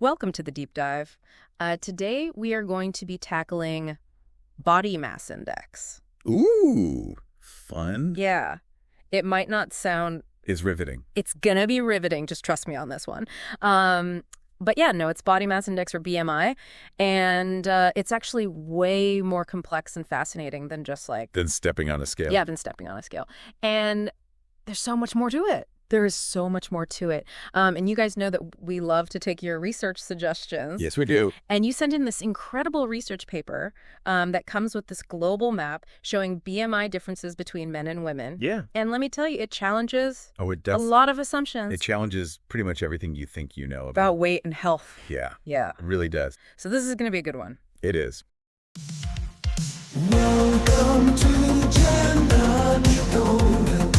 Welcome to the deep dive. Today we are going to be tackling body mass index. Ooh, fun. Yeah, it might not sound... Is riveting. It's gonna be riveting, just trust me on this one. But yeah, no, it's body mass index or BMI, and it's actually way more complex and fascinating than just like... Than stepping on a scale. Yeah, than stepping on a scale. And there's so much more to it. There is so much more to it. And you guys know that we love to take your research suggestions. Yes, we do. And you sent in this incredible research paper that comes with this global map showing BMI differences between men and women. Yeah. And let me tell you, it challenges a lot of assumptions. It challenges pretty much everything you think you know about weight and health. Yeah. Yeah. It really does. So this is going to be a good one. It is. Welcome to Gender Decoded,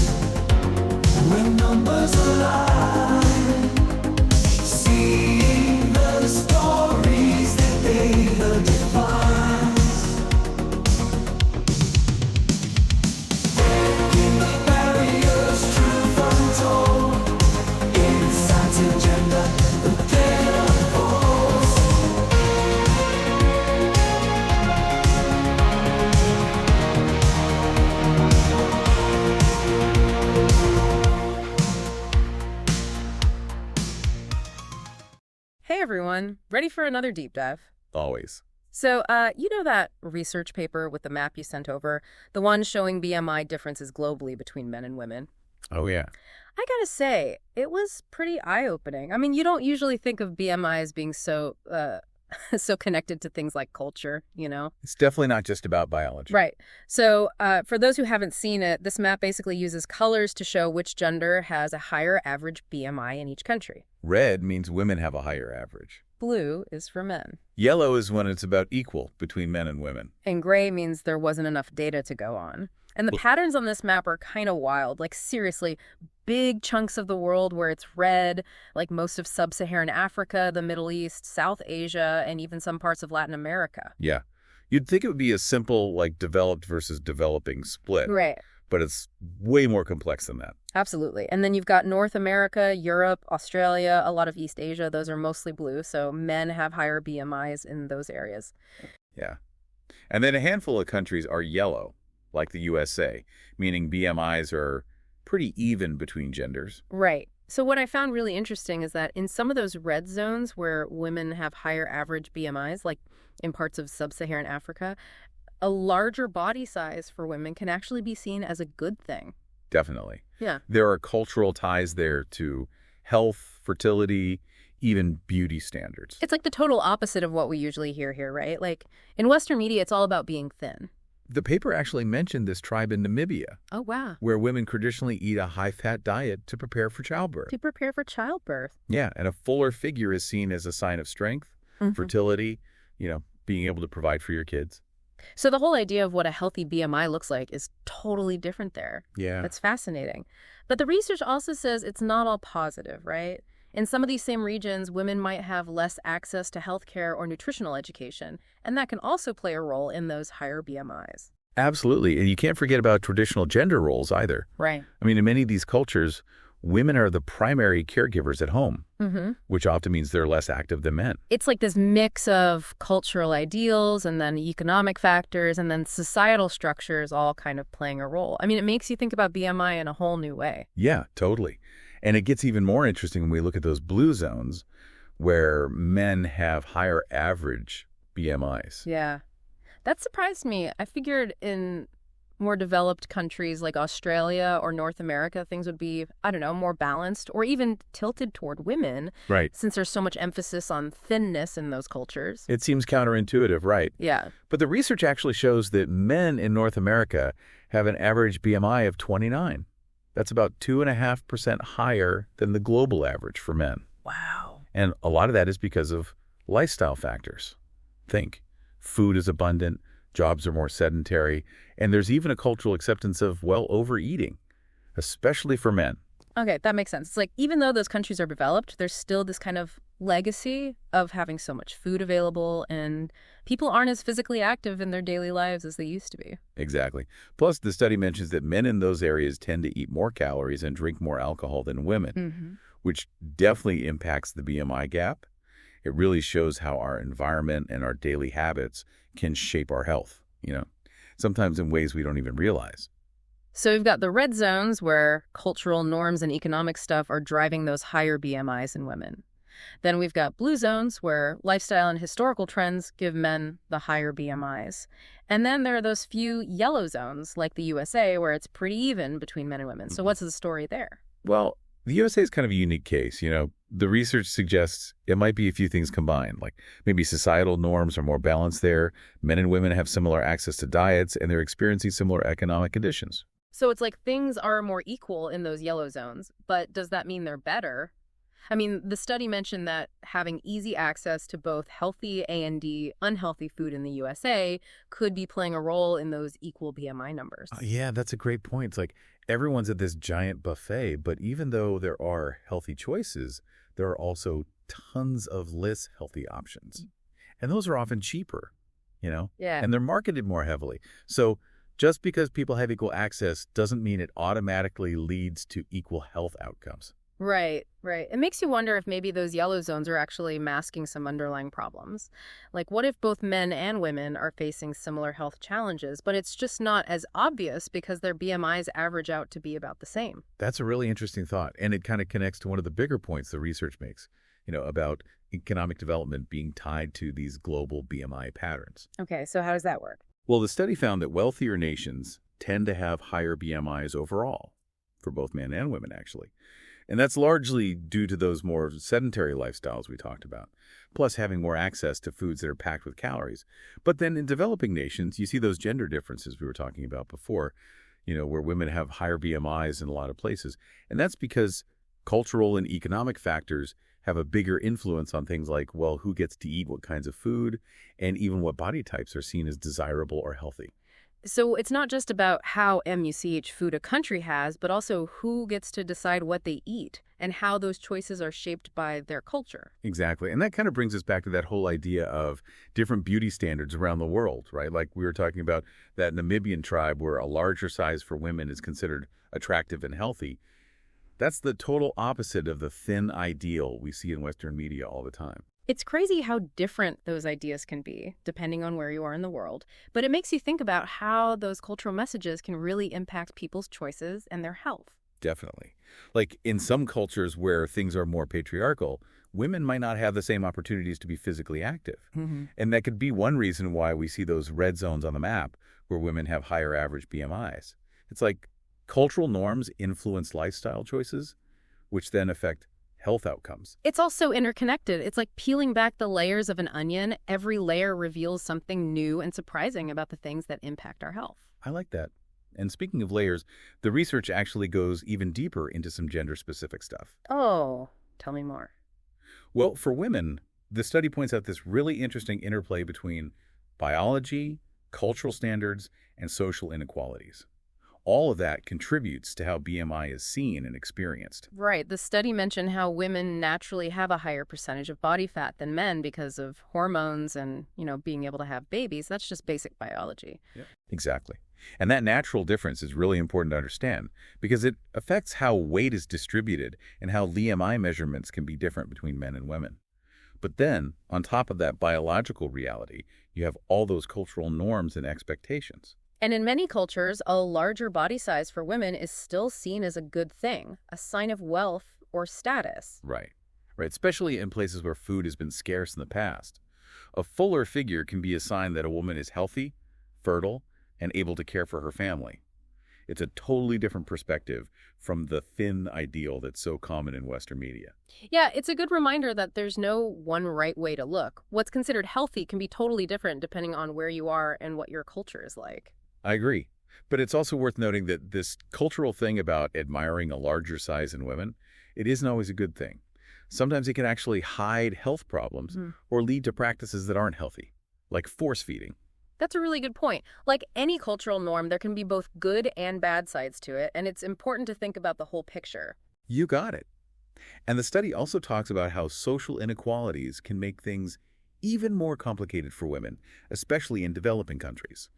where numbers align, seeing the stories that they define. Breaking the barriers, truth untold, insights in gender, the data unfolds. Hey, everyone. Ready for another deep dive? Always. So, you know that research paper with the map you sent over? The one showing BMI differences globally between men and women? Oh, yeah. I gotta say, it was pretty eye-opening. I mean, you don't usually think of BMI as being so so connected to things like culture, you know? It's definitely not just about biology. Right. So for those who haven't seen it, this map basically uses colors to show which gender has a higher average BMI in each country. Red means women have a higher average. Blue is for men. Yellow is when it's about equal between men and women. And gray means there wasn't enough data to go on. And the patterns on this map are kind of wild. Like, seriously, big chunks of the world where it's red, like most of Sub-Saharan Africa, the Middle East, South Asia, and even some parts of Latin America. Yeah. You'd think it would be a simple, like, developed versus developing split. Right. But it's way more complex than that. Absolutely. And then you've got North America, Europe, Australia, a lot of East Asia. Those are mostly blue. So men have higher BMIs in those areas. Yeah. And then a handful of countries are yellow, like the USA, meaning BMIs are pretty even between genders. Right. So what I found really interesting is that in some of those red zones where women have higher average BMIs, like in parts of Sub-Saharan Africa, a larger body size for women can actually be seen as a good thing. Definitely. Yeah. There are cultural ties there to health, fertility, even beauty standards. It's like the total opposite of what we usually hear here, right? Like in Western media, it's all about being thin. The paper actually mentioned this tribe in Namibia. Oh, wow. Where women traditionally eat a high-fat diet to prepare for childbirth. To prepare for childbirth. Yeah, and a fuller figure is seen as a sign of strength, fertility, being able to provide for your kids. So the whole idea of what a healthy BMI looks like is totally different there. Yeah. That's fascinating. But the research also says it's not all positive, right? In some of these same regions, women might have less access to healthcare or nutritional education, and that can also play a role in those higher BMIs. Absolutely. And you can't forget about traditional gender roles either. Right. I mean, in many of these cultures, women are the primary caregivers at home, which often means they're less active than men. It's like this mix of cultural ideals and then economic factors and then societal structures all kind of playing a role. I mean, it makes you think about BMI in a whole new way. Yeah, totally. And it gets even more interesting when we look at those blue zones where men have higher average BMIs. Yeah. That surprised me. I figured in more developed countries like Australia or North America, things would be, I don't know, more balanced or even tilted toward women. Right. Since there's so much emphasis on thinness in those cultures. It seems counterintuitive, right? Yeah. But the research actually shows that men in North America have an average BMI of 29. That's about 2.5% higher than the global average for men. Wow. And a lot of that is because of lifestyle factors. Think, food is abundant, jobs are more sedentary, and there's even a cultural acceptance of, overeating, especially for men. Okay, that makes sense. It's like even though those countries are developed, there's still this kind of legacy of having so much food available, and people aren't as physically active in their daily lives as they used to be. Exactly. Plus, the study mentions that men in those areas tend to eat more calories and drink more alcohol than women, which definitely impacts the BMI gap. It really shows how our environment and our daily habits can shape our health, sometimes in ways we don't even realize. So we've got the red zones where cultural norms and economic stuff are driving those higher BMIs in women. Then we've got blue zones where lifestyle and historical trends give men the higher BMIs. And then there are those few yellow zones like the USA where it's pretty even between men and women. So what's the story there? Well, the USA is kind of a unique case. The research suggests it might be a few things combined, like maybe societal norms are more balanced there, men and women have similar access to diets, and they're experiencing similar economic conditions. So it's like things are more equal in those yellow zones, but does that mean they're better? I mean, the study mentioned that having easy access to both healthy and unhealthy food in the USA could be playing a role in those equal BMI numbers. Yeah, that's a great point. It's like everyone's at this giant buffet, but even though there are healthy choices, there are also tons of less healthy options. And those are often cheaper, Yeah. and they're marketed more heavily. So just because people have equal access doesn't mean it automatically leads to equal health outcomes. Right. It makes you wonder if maybe those yellow zones are actually masking some underlying problems. Like, what if both men and women are facing similar health challenges, but it's just not as obvious because their BMIs average out to be about the same? That's a really interesting thought, and it kind of connects to one of the bigger points the research makes, about economic development being tied to these global BMI patterns. Okay, so how does that work? Well, the study found that wealthier nations tend to have higher BMIs overall, for both men and women, actually. And that's largely due to those more sedentary lifestyles we talked about, plus having more access to foods that are packed with calories. But then in developing nations, you see those gender differences we were talking about before, where women have higher BMIs in a lot of places. And that's because cultural and economic factors have a bigger influence on things like, well, who gets to eat what kinds of food, and even what body types are seen as desirable or healthy. So it's not just about how MUCH food a country has, but also who gets to decide what they eat and how those choices are shaped by their culture. Exactly. And that kind of brings us back to that whole idea of different beauty standards around the world, right? Like we were talking about that Namibian tribe where a larger size for women is considered attractive and healthy. That's the total opposite of the thin ideal we see in Western media all the time. It's crazy how different those ideas can be, depending on where you are in the world. But it makes you think about how those cultural messages can really impact people's choices and their health. Definitely. Like in some cultures where things are more patriarchal, women might not have the same opportunities to be physically active. And that could be one reason why we see those red zones on the map where women have higher average BMIs. It's like cultural norms influence lifestyle choices, which then affect health outcomes. It's also interconnected. It's like peeling back the layers of an onion. Every layer reveals something new and surprising about the things that impact our health. I like that. And speaking of layers, the research actually goes even deeper into some gender-specific stuff. Oh, tell me more. Well, for women, the study points out this really interesting interplay between biology, cultural standards, and social inequalities. All of that contributes to how BMI is seen and experienced. Right. The study mentioned how women naturally have a higher percentage of body fat than men because of hormones and, being able to have babies. That's just basic biology. Yeah. Exactly. And that natural difference is really important to understand because it affects how weight is distributed and how BMI measurements can be different between men and women. But then, on top of that biological reality, you have all those cultural norms and expectations. And in many cultures, a larger body size for women is still seen as a good thing, a sign of wealth or status. Right. Especially in places where food has been scarce in the past. A fuller figure can be a sign that a woman is healthy, fertile, and able to care for her family. It's a totally different perspective from the thin ideal that's so common in Western media. Yeah, it's a good reminder that there's no one right way to look. What's considered healthy can be totally different depending on where you are and what your culture is like. I agree. But it's also worth noting that this cultural thing about admiring a larger size in women, it isn't always a good thing. Sometimes it can actually hide health problems or lead to practices that aren't healthy, like force feeding. That's a really good point. Like any cultural norm, there can be both good and bad sides to it, and it's important to think about the whole picture. You got it. And the study also talks about how social inequalities can make things even more complicated for women, especially in developing countries.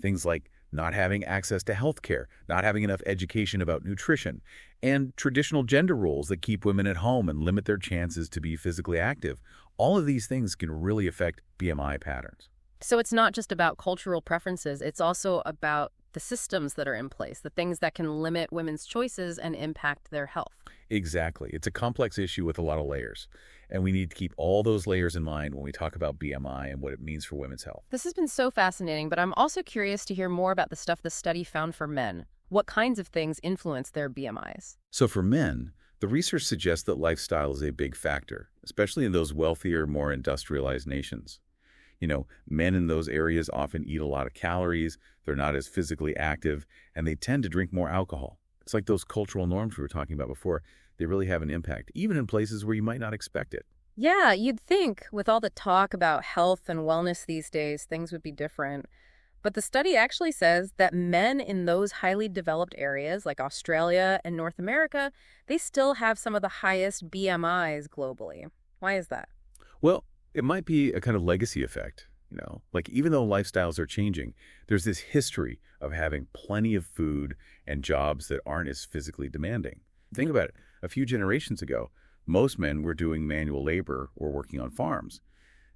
Things like not having access to health care, not having enough education about nutrition, and traditional gender roles that keep women at home and limit their chances to be physically active All of these things can really affect BMI patterns. So it's not just about cultural preferences, it's also about the systems that are in place, the things that can limit women's choices and impact their health. Exactly. It's a complex issue with a lot of layers, and we need to keep all those layers in mind when we talk about BMI and what it means for women's health. This has been so fascinating, but I'm also curious to hear more about the stuff the study found for men. What kinds of things influence their BMIs? So for men, the research suggests that lifestyle is a big factor, especially in those wealthier, more industrialized nations. Men in those areas often eat a lot of calories, they're not as physically active, and they tend to drink more alcohol. It's like those cultural norms we were talking about before. They really have an impact, even in places where you might not expect it. Yeah, you'd think with all the talk about health and wellness these days, things would be different. But the study actually says that men in those highly developed areas like Australia and North America, they still have some of the highest BMIs globally. Why is that? Well, it might be a kind of legacy effect. Like even though lifestyles are changing, there's this history of having plenty of food and jobs that aren't as physically demanding. Think about it. A few generations ago, most men were doing manual labor or working on farms.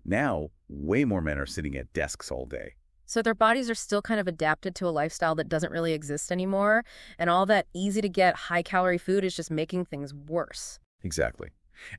Now, way more men are sitting at desks all day. So their bodies are still kind of adapted to a lifestyle that doesn't really exist anymore, and all that easy-to-get high-calorie food is just making things worse. Exactly.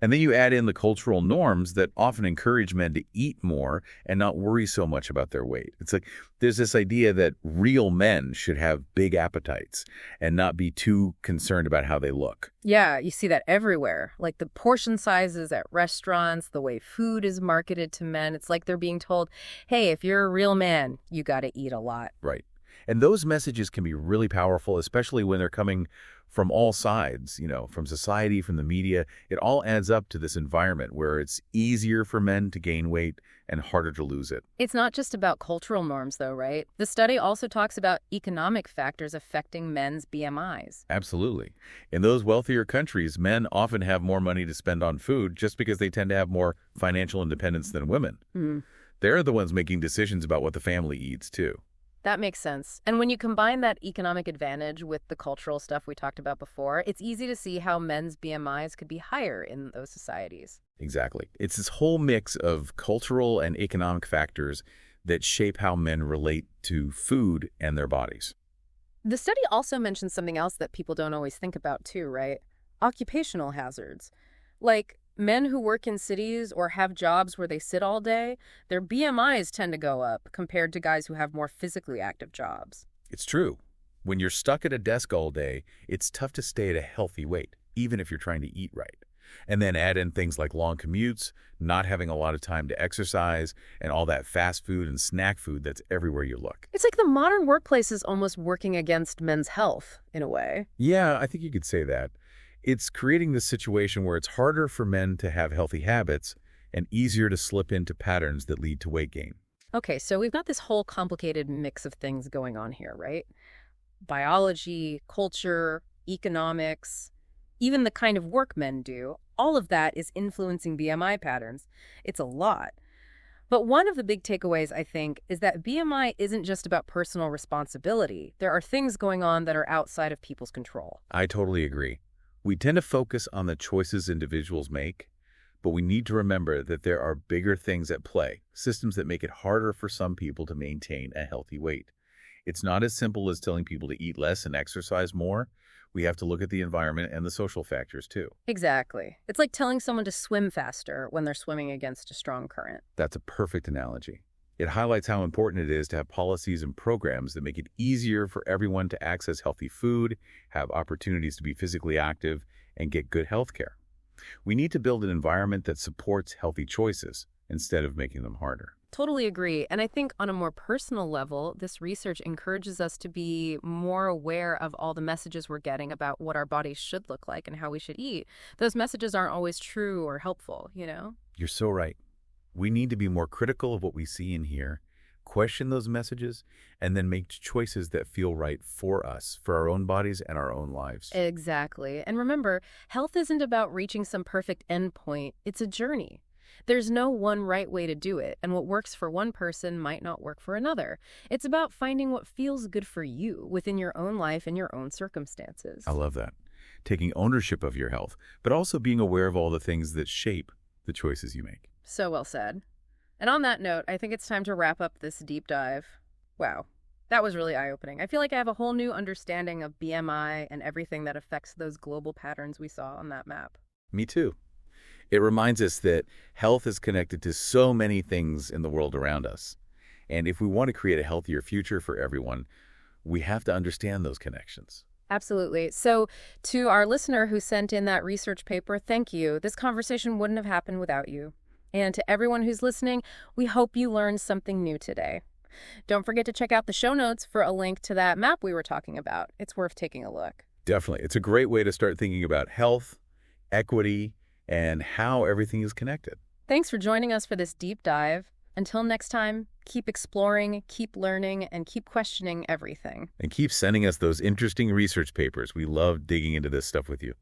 And then you add in the cultural norms that often encourage men to eat more and not worry so much about their weight. It's like there's this idea that real men should have big appetites and not be too concerned about how they look. Yeah, you see that everywhere. Like the portion sizes at restaurants, the way food is marketed to men. It's like they're being told, hey, if you're a real man, you got to eat a lot. Right. And those messages can be really powerful, especially when they're coming from all sides, from society, from the media. It all adds up to this environment where it's easier for men to gain weight and harder to lose it. It's not just about cultural norms, though, right? The study also talks about economic factors affecting men's BMIs. Absolutely. In those wealthier countries, men often have more money to spend on food just because they tend to have more financial independence than women. They're the ones making decisions about what the family eats, too. That makes sense. And when you combine that economic advantage with the cultural stuff we talked about before, it's easy to see how men's BMIs could be higher in those societies. Exactly. It's this whole mix of cultural and economic factors that shape how men relate to food and their bodies. The study also mentions something else that people don't always think about too, right? Occupational hazards. Like men who work in cities or have jobs where they sit all day, their BMIs tend to go up compared to guys who have more physically active jobs. It's true. When you're stuck at a desk all day, it's tough to stay at a healthy weight, even if you're trying to eat right. And then add in things like long commutes, not having a lot of time to exercise, and all that fast food and snack food that's everywhere you look. It's like the modern workplace is almost working against men's health, in a way. Yeah, I think you could say that. It's creating this situation where it's harder for men to have healthy habits and easier to slip into patterns that lead to weight gain. Okay, so we've got this whole complicated mix of things going on here, right? Biology, culture, economics, even the kind of work men do, all of that is influencing BMI patterns. It's a lot. But one of the big takeaways, I think, is that BMI isn't just about personal responsibility. There are things going on that are outside of people's control. I totally agree. We tend to focus on the choices individuals make, but we need to remember that there are bigger things at play, systems that make it harder for some people to maintain a healthy weight. It's not as simple as telling people to eat less and exercise more. We have to look at the environment and the social factors, too. Exactly. It's like telling someone to swim faster when they're swimming against a strong current. That's a perfect analogy. It highlights how important it is to have policies and programs that make it easier for everyone to access healthy food, have opportunities to be physically active, and get good health care. We need to build an environment that supports healthy choices instead of making them harder. Totally agree. And I think on a more personal level, this research encourages us to be more aware of all the messages we're getting about what our bodies should look like and how we should eat. Those messages aren't always true or helpful, you know? You're so right. We need to be more critical of what we see and hear, question those messages, and then make choices that feel right for us, for our own bodies and our own lives. Exactly. And remember, health isn't about reaching some perfect endpoint. It's a journey. There's no one right way to do it, and what works for one person might not work for another. It's about finding what feels good for you within your own life and your own circumstances. I love that. Taking ownership of your health, but also being aware of all the things that shape the choices you make. So well said. And on that note, I think it's time to wrap up this deep dive. Wow, that was really eye-opening. I feel like I have a whole new understanding of BMI and everything that affects those global patterns we saw on that map. Me too. It reminds us that health is connected to so many things in the world around us. And if we want to create a healthier future for everyone, we have to understand those connections. Absolutely. So to our listener who sent in that research paper, thank you. This conversation wouldn't have happened without you. And to everyone who's listening, we hope you learned something new today. Don't forget to check out the show notes for a link to that map we were talking about. It's worth taking a look. Definitely. It's a great way to start thinking about health, equity, and how everything is connected. Thanks for joining us for this deep dive. Until next time, keep exploring, keep learning, and keep questioning everything. And keep sending us those interesting research papers. We love digging into this stuff with you.